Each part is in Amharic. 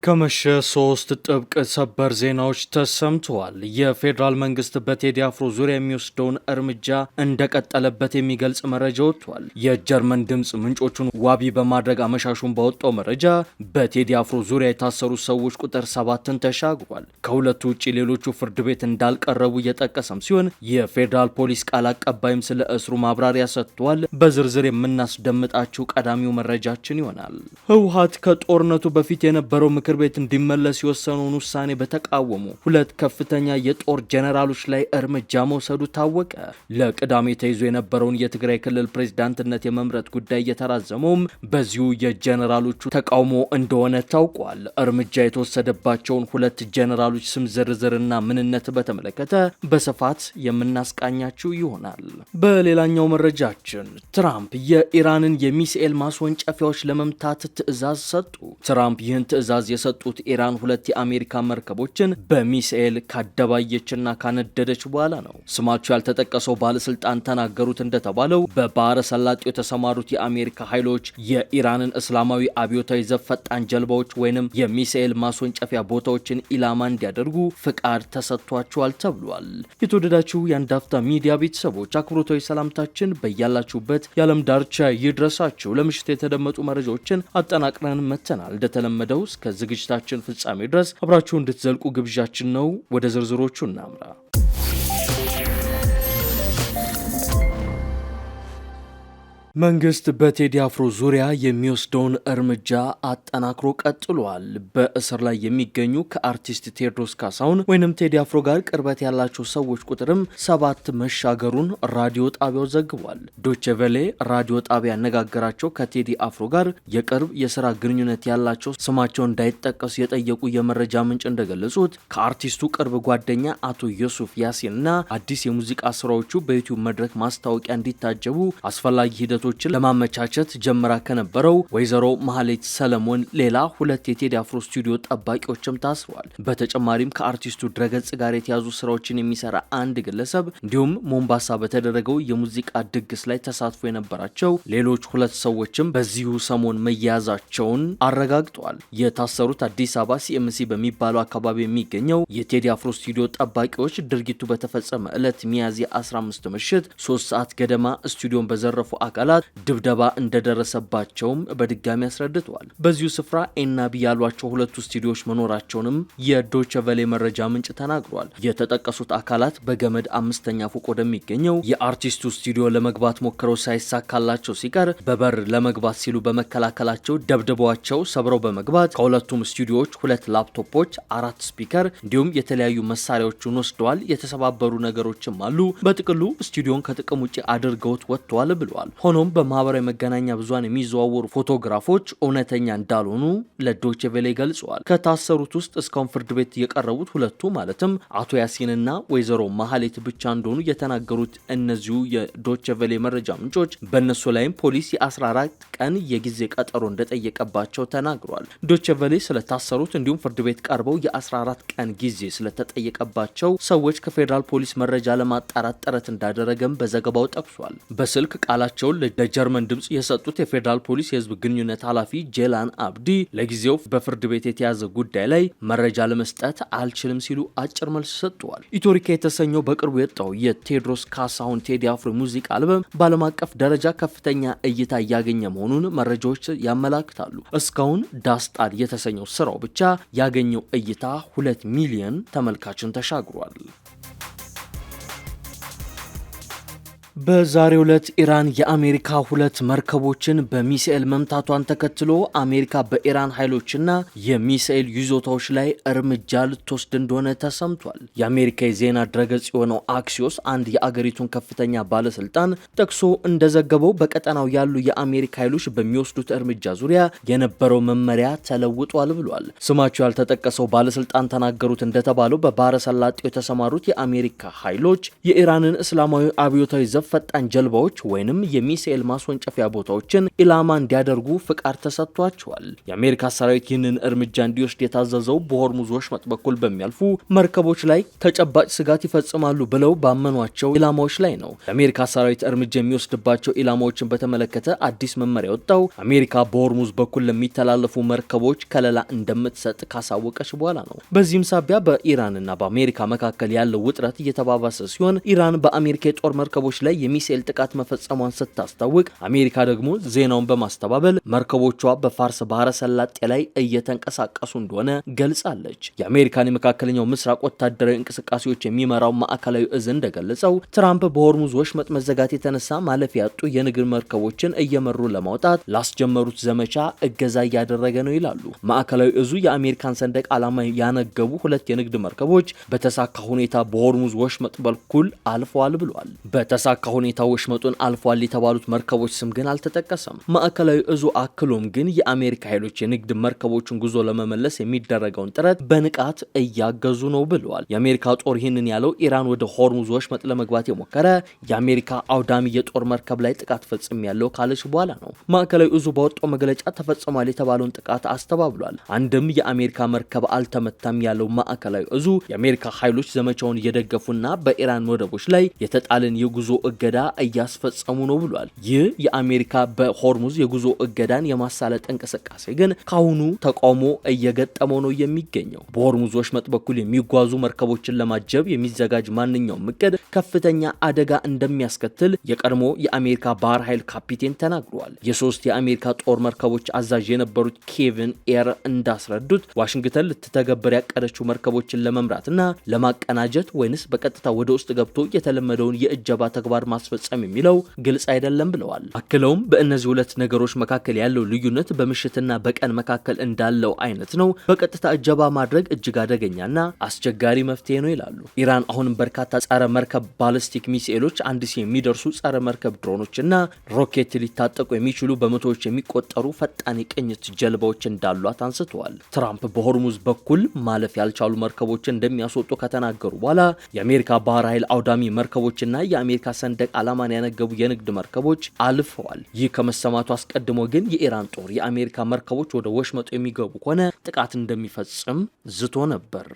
ከመሸ 3 ጥብቅ ሰበር ዜናዎች ተሰምተዋል። የፌዴራል መንግስት በቴዲ አፍሮ ዙሪያ የሚወስደውን እርምጃ እንደቀጠለበት የሚገልጽ መረጃ ወጥቷል። የጀርመን ድምፅ ምንጮቹን ዋቢ በማድረግ አመሻሹን ባወጣው መረጃ በቴዲ አፍሮ ዙሪያ የታሰሩ ሰዎች ቁጥር 7ን ተሻግሯል። ከሁለቱ ውጭ ሌሎቹ ፍርድ ቤት እንዳልቀረቡ እየጠቀሰም ሲሆን የፌዴራል ፖሊስ ቃል አቀባይም ስለ እስሩ ማብራሪያ ሰጥቷል። በዝርዝር የምናስደምጣችሁ ቀዳሚው መረጃችን ይሆናል። ህወሓት ከጦርነቱ በፊት የነበረው ምክር ቤት እንዲመለስ የወሰነውን ውሳኔ በተቃወሙ ሁለት ከፍተኛ የጦር ጀነራሎች ላይ እርምጃ መውሰዱ ታወቀ። ለቅዳሜ ተይዞ የነበረውን የትግራይ ክልል ፕሬዝዳንትነት የመምረጥ ጉዳይ እየተራዘመውም በዚሁ የጀነራሎቹ ተቃውሞ እንደሆነ ታውቋል። እርምጃ የተወሰደባቸውን ሁለት ጀነራሎች ስም ዝርዝርና ምንነት በተመለከተ በስፋት የምናስቃኛችሁ ይሆናል። በሌላኛው መረጃችን ትራምፕ የኢራንን የሚሳኤል ማስወንጨፊያዎች ለመምታት ትዕዛዝ ሰጡ። ትራምፕ ይህን ትዕዛዝ የሰጡት ኢራን ሁለት የአሜሪካ መርከቦችን በሚሳኤል ካደባየችና ካነደደች በኋላ ነው። ስማቸው ያልተጠቀሰው ባለስልጣን ተናገሩት እንደተባለው በባህረ ሰላጤው የተሰማሩት የአሜሪካ ኃይሎች የኢራንን እስላማዊ አብዮታዊ ዘብ ፈጣን ጀልባዎች ወይንም የሚሳኤል ማስወንጨፊያ ቦታዎችን ኢላማ እንዲያደርጉ ፍቃድ ተሰጥቷቸዋል ተብሏል። የተወደዳችሁ የአንድ አፍታ ሚዲያ ቤተሰቦች አክብሮታዊ ሰላምታችን በያላችሁበት የዓለም ዳርቻ ይድረሳችሁ። ለምሽት የተደመጡ መረጃዎችን አጠናቅረን መተናል። እንደተለመደው እስከ ዝግጅታችን ፍጻሜ ድረስ አብራችሁ እንድትዘልቁ ግብዣችን ነው። ወደ ዝርዝሮቹ እናምራ። መንግስት በቴዲ አፍሮ ዙሪያ የሚወስደውን እርምጃ አጠናክሮ ቀጥሏል። በእስር ላይ የሚገኙ ከአርቲስት ቴዎድሮስ ካሳሁን ወይንም ቴዲ አፍሮ ጋር ቅርበት ያላቸው ሰዎች ቁጥርም 7 መሻገሩን ራዲዮ ጣቢያው ዘግቧል። ዶቼ ቬሌ ራዲዮ ጣቢያ ያነጋገራቸው ከቴዲ አፍሮ ጋር የቅርብ የስራ ግንኙነት ያላቸው ስማቸው እንዳይጠቀሱ የጠየቁ የመረጃ ምንጭ እንደገለጹት ከአርቲስቱ ቅርብ ጓደኛ አቶ ዮሱፍ ያሲን እና አዲስ የሙዚቃ ስራዎቹ በዩቲዩብ መድረክ ማስታወቂያ እንዲታጀቡ አስፈላጊ ሂደቶችን ለማመቻቸት ጀምራ ከነበረው ወይዘሮ መሐሌት ሰለሞን ሌላ ሁለት የቴዲ አፍሮ ስቱዲዮ ጠባቂዎችም ታስረዋል። በተጨማሪም ከአርቲስቱ ድረገጽ ጋር የተያዙ ስራዎችን የሚሰራ አንድ ግለሰብ እንዲሁም ሞምባሳ በተደረገው የሙዚቃ ድግስ ላይ ተሳትፎ የነበራቸው ሌሎች ሁለት ሰዎችም በዚሁ ሰሞን መያዛቸውን አረጋግጠዋል። የታሰሩት አዲስ አበባ ሲኤምሲ በሚባለው አካባቢ የሚገኘው የቴዲ አፍሮ ስቱዲዮ ጠባቂዎች ድርጊቱ በተፈጸመ ዕለት ሚያዝያ 15 ምሽት 3 ሰዓት ገደማ ስቱዲዮን በዘረፉ አካላት ድብደባ እንደደረሰባቸውም በድጋሚ አስረድተዋል። በዚሁ ስፍራ ኤናቢ ያሏቸው ሁለቱ ስቱዲዮዎች መኖራቸውንም የዶቼ ቬለ መረጃ ምንጭ ተናግሯል። የተጠቀሱት አካላት በገመድ 5ኛ ፎቅ ወደሚገኘው የአርቲስቱ ስቱዲዮ ለመግባት ሞክረው ሳይሳካላቸው ሲቀር በበር ለመግባት ሲሉ በመከላከላቸው ደብድበዋቸው ሰብረው በመግባት ከሁለቱም ስቱዲዮዎች 2 ላፕቶፖች፣ 4 ስፒከር እንዲሁም የተለያዩ መሳሪያዎችን ወስደዋል። የተሰባበሩ ነገሮችም አሉ። በጥቅሉ ስቱዲዮን ከጥቅም ውጭ አድርገውት ወጥተዋል ብለዋል። ሆኖም በማህበራዊ መገናኛ ብዙሃን የሚዘዋወሩ ፎቶግራፎች እውነተኛ እንዳልሆኑ ለዶቼ ቬለ ገልጸዋል። ከታሰሩት ውስጥ እስካሁን ፍርድ ቤት የቀረቡት ሁለቱ ማለትም አቶ ያሲንና ወይዘሮ መሐሌት ብቻ እንደሆኑ የተናገሩት እነዚሁ የዶቼ ቬለ መረጃ ምንጮች በእነሱ ላይም ፖሊስ የ14 ቀን የጊዜ ቀጠሮ እንደጠየቀባቸው ተናግሯል። ዶቼ ቬለ ስለታሰሩት እንዲሁም ፍርድ ቤት ቀርበው የ14 ቀን ጊዜ ስለተጠየቀባቸው ሰዎች ከፌዴራል ፖሊስ መረጃ ለማጣራት ጥረት እንዳደረገም በዘገባው ጠቅሷል። በስልክ ቃላቸውን ለጀርመን ድምፅ የሰጡት የፌዴራል ፖሊስ የህዝብ ግንኙነት ኃላፊ ጄላን አብዲ ለጊዜው በፍርድ ቤት የተያዘ ጉዳይ ላይ መረጃ ለመስጠት አልችልም ሲሉ አጭር መልስ ሰጥተዋል። ኢትዮሪካ የተሰኘው በቅርቡ የወጣው የቴዎድሮስ ካሳሁን ቴዲ አፍሮ ሙዚቃ አልበም በዓለም አቀፍ ደረጃ ከፍተኛ እይታ እያገኘ መሆኑን መረጃዎች ያመላክታሉ። እስካሁን ዳስጣድ የተሰኘው ስራው ብቻ ያገኘው እይታ 2 ሚሊዮን ተመልካችን ተሻግሯል። በዛሬው ዕለት ኢራን የአሜሪካ 2 መርከቦችን በሚሳኤል መምታቷን ተከትሎ አሜሪካ በኢራን ኃይሎችና የሚሳኤል ይዞታዎች ላይ እርምጃ ልትወስድ እንደሆነ ተሰምቷል። የአሜሪካ የዜና ድረገጽ የሆነው አክሲዮስ አንድ የአገሪቱን ከፍተኛ ባለስልጣን ጠቅሶ እንደዘገበው በቀጠናው ያሉ የአሜሪካ ኃይሎች በሚወስዱት እርምጃ ዙሪያ የነበረው መመሪያ ተለውጧል ብሏል። ስማቸው ያልተጠቀሰው ባለስልጣን ተናገሩት እንደተባለው በባህረ ሰላጤው የተሰማሩት የአሜሪካ ኃይሎች የኢራንን እስላማዊ አብዮታዊ ዘብ ፈጣን ጀልባዎች ወይንም የሚሳኤል ማስወንጨፊያ ቦታዎችን ኢላማ እንዲያደርጉ ፍቃድ ተሰጥቷቸዋል። የአሜሪካ ሰራዊት ይህንን እርምጃ እንዲወስድ የታዘዘው በሆርሙዝ ወሽመጥ በኩል በሚያልፉ መርከቦች ላይ ተጨባጭ ስጋት ይፈጽማሉ ብለው ባመኗቸው ኢላማዎች ላይ ነው። የአሜሪካ ሰራዊት እርምጃ የሚወስድባቸው ኢላማዎችን በተመለከተ አዲስ መመሪያ ወጣው አሜሪካ በሆርሙዝ በኩል ለሚተላለፉ መርከቦች ከለላ እንደምትሰጥ ካሳወቀች በኋላ ነው። በዚህም ሳቢያ በኢራንና በአሜሪካ መካከል ያለው ውጥረት እየተባባሰ ሲሆን ኢራን በአሜሪካ የጦር መርከቦች ላይ የሚሳኤል ጥቃት መፈጸሟን ስታስታውቅ፣ አሜሪካ ደግሞ ዜናውን በማስተባበል መርከቦቿ በፋርስ ባህረ ሰላጤ ላይ እየተንቀሳቀሱ እንደሆነ ገልጻለች። የአሜሪካን የመካከለኛው ምስራቅ ወታደራዊ እንቅስቃሴዎች የሚመራው ማዕከላዊ እዝ እንደገለጸው ትራምፕ በሆርሙዝ ወሽመጥ መዘጋት የተነሳ ማለፊያ ያጡ የንግድ መርከቦችን እየመሩ ለማውጣት ላስጀመሩት ዘመቻ እገዛ እያደረገ ነው ይላሉ። ማዕከላዊ እዙ የአሜሪካን ሰንደቅ ዓላማ ያነገቡ ሁለት የንግድ መርከቦች በተሳካ ሁኔታ በሆርሙዝ ወሽመጥ በኩል አልፈዋል ብሏል። በተሳካ ሁኔታ ወሽመጡን አልፈዋል የተባሉት መርከቦች ስም ግን አልተጠቀሰም። ማዕከላዊ እዙ አክሎም ግን የአሜሪካ ኃይሎች የንግድ መርከቦችን ጉዞ ለመመለስ የሚደረገውን ጥረት በንቃት እያገዙ ነው ብለዋል። የአሜሪካ ጦር ይህንን ያለው ኢራን ወደ ሆርሙዝ ወሽመጥ ለመግባት የሞከረ የአሜሪካ አውዳሚ የጦር መርከብ ላይ ጥቃት ፈጽም ያለው ካለች በኋላ ነው። ማዕከላዊ እዙ ባወጣው መግለጫ ተፈጽሟል የተባለውን ጥቃት አስተባብሏል። አንድም የአሜሪካ መርከብ አልተመታም ያለው ማዕከላዊ እዙ የአሜሪካ ኃይሎች ዘመቻውን እየደገፉና በኢራን ወደቦች ላይ የተጣለን የጉዞ እገዳ እያስፈጸሙ ነው ብሏል። ይህ የአሜሪካ በሆርሙዝ የጉዞ እገዳን የማሳለጥ እንቅስቃሴ ግን ካሁኑ ተቃውሞ እየገጠመው ነው የሚገኘው። በሆርሙዝ ወሽመጥ በኩል የሚጓዙ መርከቦችን ለማጀብ የሚዘጋጅ ማንኛውም እቅድ ከፍተኛ አደጋ እንደሚያስከትል የቀድሞ የአሜሪካ ባህር ኃይል ካፒቴን ተናግሯል። የሶስት የአሜሪካ ጦር መርከቦች አዛዥ የነበሩት ኬቪን ኤር እንዳስረዱት ዋሽንግተን ልትተገበር ያቀደችው መርከቦችን ለመምራትና ለማቀናጀት ወይንስ በቀጥታ ወደ ውስጥ ገብቶ የተለመደውን የእጀባ ተግባር ማስፈጸም የሚለው ግልጽ አይደለም ብለዋል። አክለውም በእነዚህ ሁለት ነገሮች መካከል ያለው ልዩነት በምሽትና በቀን መካከል እንዳለው አይነት ነው። በቀጥታ እጀባ ማድረግ እጅግ አደገኛና አስቸጋሪ መፍትሄ ነው ይላሉ። ኢራን አሁንም በርካታ ጸረ መርከብ ባሊስቲክ ሚሳኤሎች፣ 1000 የሚደርሱ ጸረ መርከብ ድሮኖችና ሮኬት ሊታጠቁ የሚችሉ በመቶዎች የሚቆጠሩ ፈጣን የቅኝት ጀልባዎች እንዳሏት አንስተዋል። ትራምፕ በሆርሙዝ በኩል ማለፍ ያልቻሉ መርከቦችን እንደሚያስወጡ ከተናገሩ በኋላ የአሜሪካ ባህር ኃይል አውዳሚ መርከቦችና የአሜሪካ ሰንደቅ ዓላማን ያነገቡ የንግድ መርከቦች አልፈዋል። ይህ ከመሰማቱ አስቀድሞ ግን የኢራን ጦር የአሜሪካ መርከቦች ወደ ወሽመጡ የሚገቡ ከሆነ ጥቃት እንደሚፈጽም ዝቶ ነበር።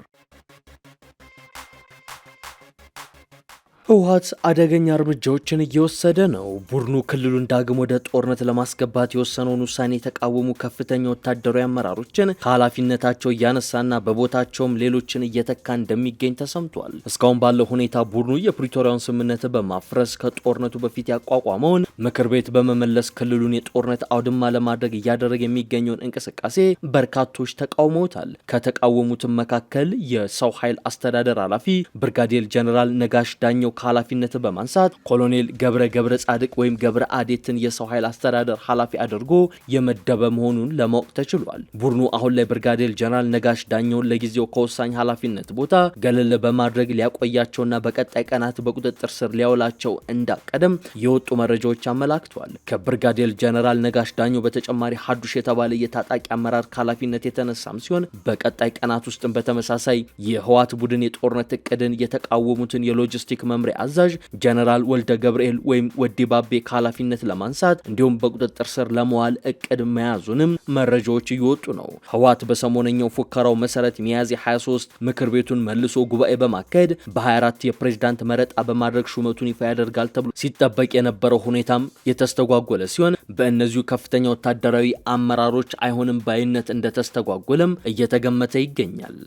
ህወሓት አደገኛ እርምጃዎችን እየወሰደ ነው። ቡድኑ ክልሉን ዳግም ወደ ጦርነት ለማስገባት የወሰነውን ውሳኔ የተቃወሙ ከፍተኛ ወታደራዊ አመራሮችን ከኃላፊነታቸው እያነሳና በቦታቸውም ሌሎችን እየተካ እንደሚገኝ ተሰምቷል። እስካሁን ባለው ሁኔታ ቡድኑ የፕሪቶሪያውን ስምምነት በማፍረስ ከጦርነቱ በፊት ያቋቋመውን ምክር ቤት በመመለስ ክልሉን የጦርነት አውድማ ለማድረግ እያደረገ የሚገኘውን እንቅስቃሴ በርካቶች ተቃውመውታል። ከተቃወሙትም መካከል የሰው ኃይል አስተዳደር ኃላፊ ብርጋዴር ጀነራል ነጋሽ ዳኘው ከኃላፊነት በማንሳት ኮሎኔል ገብረ ጻድቅ ወይም ገብረ አዴትን የሰው ኃይል አስተዳደር ኃላፊ አድርጎ የመደበ መሆኑን ለማወቅ ተችሏል። ቡድኑ አሁን ላይ ብርጋዴር ጀነራል ነጋሽ ዳኘውን ለጊዜው ከወሳኝ ኃላፊነት ቦታ ገለል በማድረግ ሊያቆያቸውና በቀጣይ ቀናት በቁጥጥር ስር ሊያውላቸው እንዳቀደም የወጡ መረጃዎች አመላክተዋል። ከብርጋዴር ጀነራል ነጋሽ ዳኘው በተጨማሪ ሀዱሽ የተባለ የታጣቂ አመራር ከኃላፊነት የተነሳም ሲሆን በቀጣይ ቀናት ውስጥም በተመሳሳይ የህወሓት ቡድን የጦርነት እቅድን የተቃወሙትን የሎጂስቲክ መምሪያ አዛዥ ጀነራል ወልደ ገብርኤል ወይም ወዲ ባቤ ከኃላፊነት ለማንሳት እንዲሁም በቁጥጥር ስር ለመዋል እቅድ መያዙንም መረጃዎች እየወጡ ነው። ህወሓት በሰሞነኛው ፉከራው መሰረት ሚያዝያ 23 ምክር ቤቱን መልሶ ጉባኤ በማካሄድ በ24 የፕሬዝዳንት መረጣ በማድረግ ሹመቱን ይፋ ያደርጋል ተብሎ ሲጠበቅ የነበረው ሁኔታም የተስተጓጎለ ሲሆን በእነዚሁ ከፍተኛ ወታደራዊ አመራሮች አይሆንም ባይነት እንደተስተጓጎለም እየተገመተ ይገኛል።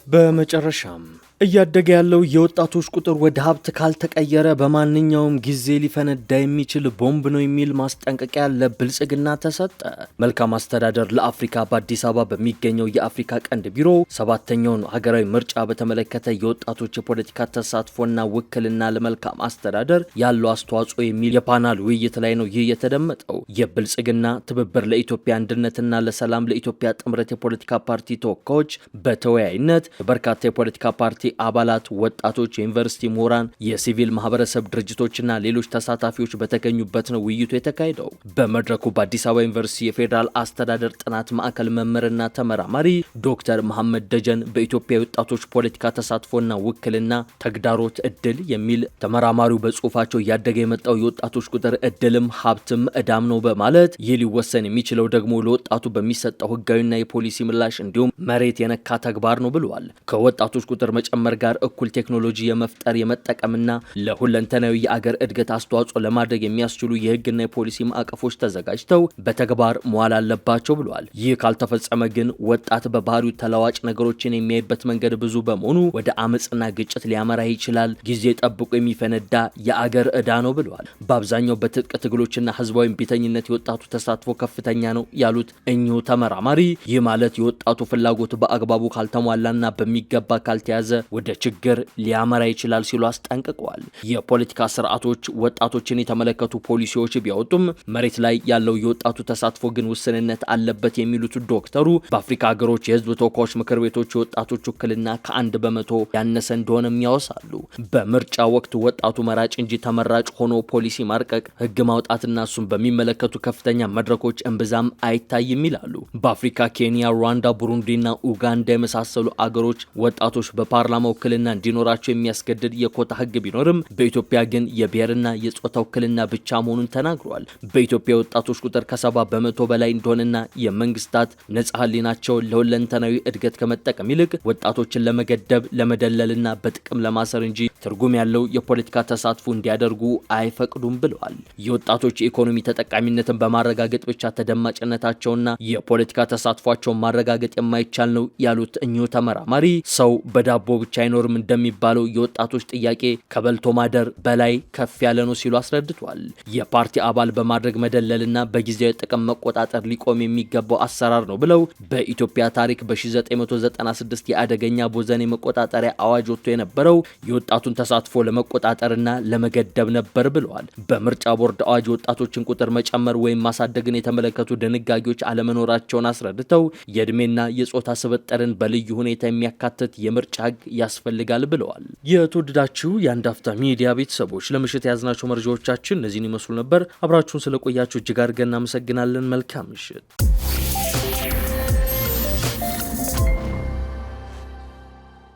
በመጨረሻም እያደገ ያለው የወጣቶች ቁጥር ወደ ሀብት ካልተቀየረ በማንኛውም ጊዜ ሊፈነዳ የሚችል ቦምብ ነው የሚል ማስጠንቀቂያ ለብልጽግና ተሰጠ። መልካም አስተዳደር ለአፍሪካ በአዲስ አበባ በሚገኘው የአፍሪካ ቀንድ ቢሮ 7ኛውን ሀገራዊ ምርጫ በተመለከተ የወጣቶች የፖለቲካ ተሳትፎና ውክልና ለመልካም አስተዳደር ያለው አስተዋጽኦ የሚል የፓናል ውይይት ላይ ነው ይህ የተደመጠው። የብልጽግና ትብብር ለኢትዮጵያ አንድነትና ለሰላም ለኢትዮጵያ ጥምረት የፖለቲካ ፓርቲ ተወካዮች በተወያይነት በርካታ የፖለቲካ ፓርቲ አባላት፣ ወጣቶች፣ የዩኒቨርሲቲ ምሁራን፣ የሲቪል ማህበረሰብ ድርጅቶችና ሌሎች ተሳታፊዎች በተገኙበት ነው ውይይቱ የተካሄደው። በመድረኩ በአዲስ አበባ ዩኒቨርሲቲ የፌዴራል አስተዳደር ጥናት ማዕከል መምህርና ተመራማሪ ዶክተር መሐመድ ደጀን በኢትዮጵያ የወጣቶች ፖለቲካ ተሳትፎና ውክልና ተግዳሮት እድል የሚል ተመራማሪው በጽሁፋቸው እያደገ የመጣው የወጣቶች ቁጥር እድልም ሀብትም እዳም ነው በማለት ይህ ሊወሰን የሚችለው ደግሞ ለወጣቱ በሚሰጠው ህጋዊና የፖሊሲ ምላሽ እንዲሁም መሬት የነካ ተግባር ነው ብለዋል። ከወጣቶች ቁጥር መጨመር ጋር እኩል ቴክኖሎጂ የመፍጠር የመጠቀምና ለሁለንተናዊ የአገር እድገት አስተዋጽኦ ለማድረግ የሚያስችሉ የህግና የፖሊሲ ማዕቀፎች ተዘጋጅተው በተግባር መዋል አለባቸው ብለዋል። ይህ ካልተፈጸመ ግን ወጣት በባህሪው ተለዋጭ ነገሮችን የሚያይበት መንገድ ብዙ በመሆኑ ወደ አመጽና ግጭት ሊያመራ ይችላል። ጊዜ ጠብቆ የሚፈነዳ የአገር እዳ ነው ብለዋል። በአብዛኛው በትጥቅ ትግሎችና ህዝባዊ ቢተኝነት የወጣቱ ተሳትፎ ከፍተኛ ነው ያሉት እኚሁ ተመራማሪ ይህ ማለት የወጣቱ ፍላጎት በአግባቡ ካልተሟላና በሚገባ ካልተያዘ ወደ ችግር ሊያመራ ይችላል ሲሉ አስጠንቅቀዋል። የፖለቲካ ስርዓቶች ወጣቶችን የተመለከቱ ፖሊሲዎች ቢያወጡም መሬት ላይ ያለው የወጣቱ ተሳትፎ ግን ውስንነት አለበት የሚሉት ዶክተሩ በአፍሪካ ሀገሮች የህዝብ ተወካዮች ምክር ቤቶች የወጣቶች ውክልና ከ1 በመቶ ያነሰ እንደሆነም ያወሳሉ። በምርጫ ወቅት ወጣቱ መራጭ እንጂ ተመራጭ ሆኖ ፖሊሲ ማርቀቅ፣ ህግ ማውጣትና እሱን በሚመለከቱ ከፍተኛ መድረኮች እምብዛም አይታይም ይላሉ። በአፍሪካ ኬንያ፣ ሩዋንዳ፣ ቡሩንዲና ኡጋንዳ የመሳሰሉ አገሮች ወጣቶች በፓርላማ ውክልና እንዲኖራቸው የሚያስገድድ የኮታ ህግ ቢኖርም በኢትዮጵያ ግን የብሔርና የጾታ ውክልና ብቻ መሆኑን ተናግሯል። በኢትዮጵያ ወጣቶች ቁጥር ከ70 በመቶ በላይ እንደሆነና የመንግስታት ነጻ ህሊናቸውን ለሁለንተናዊ እድገት ከመጠቀም ይልቅ ወጣቶችን ለመገደብ ለመደለልና በጥቅም ለማሰር እንጂ ትርጉም ያለው የፖለቲካ ተሳትፎ እንዲያደርጉ አይፈቅዱም ብለዋል። የወጣቶች የኢኮኖሚ ተጠቃሚነትን በማረጋገጥ ብቻ ተደማጭነታቸውና የፖለቲካ ተሳትፏቸውን ማረጋገጥ የማይቻል ነው ያሉት እኚሁ ተመራማሪ ሰው በዳቦ ብቻ አይኖርም እንደሚባለው የወጣቶች ጥያቄ ከበልቶ ማደር በላይ ከፍ ያለ ነው ሲሉ አስረድቷል። የፓርቲ አባል በማድረግ መደለልና በጊዜያዊ ጥቅም መቆጣጠር ሊቆም የሚገባው አሰራር ነው ብለው በኢትዮጵያ ታሪክ በ1996 የአደገኛ ቦዘኔ መቆጣጠሪያ አዋጅ ወጥቶ የነበረው የወጣቱን ተሳትፎ ለመቆጣጠርና ለመገደብ ነበር ብለዋል። በምርጫ ቦርድ አዋጅ ወጣቶችን ቁጥር መጨመር ወይም ማሳደግን የተመለከቱ ድንጋጌዎች አለመኖራቸውን አስረድተው የእድሜና የጾታ ስብጥርን በልዩ ሁኔታ የሚያካትት የምርጫ ህግ ያስፈልጋል ብለዋል። የተወደዳችሁ የአንድ አፍታ ሚዲያ ቤተሰቦች ለምሽት የያዝናቸው መረጃዎቻችን እነዚህን ይመስሉ ነበር። አብራችሁን ስለቆያችሁ እጅግ አድርገን እናመሰግናለን። መልካም ምሽት።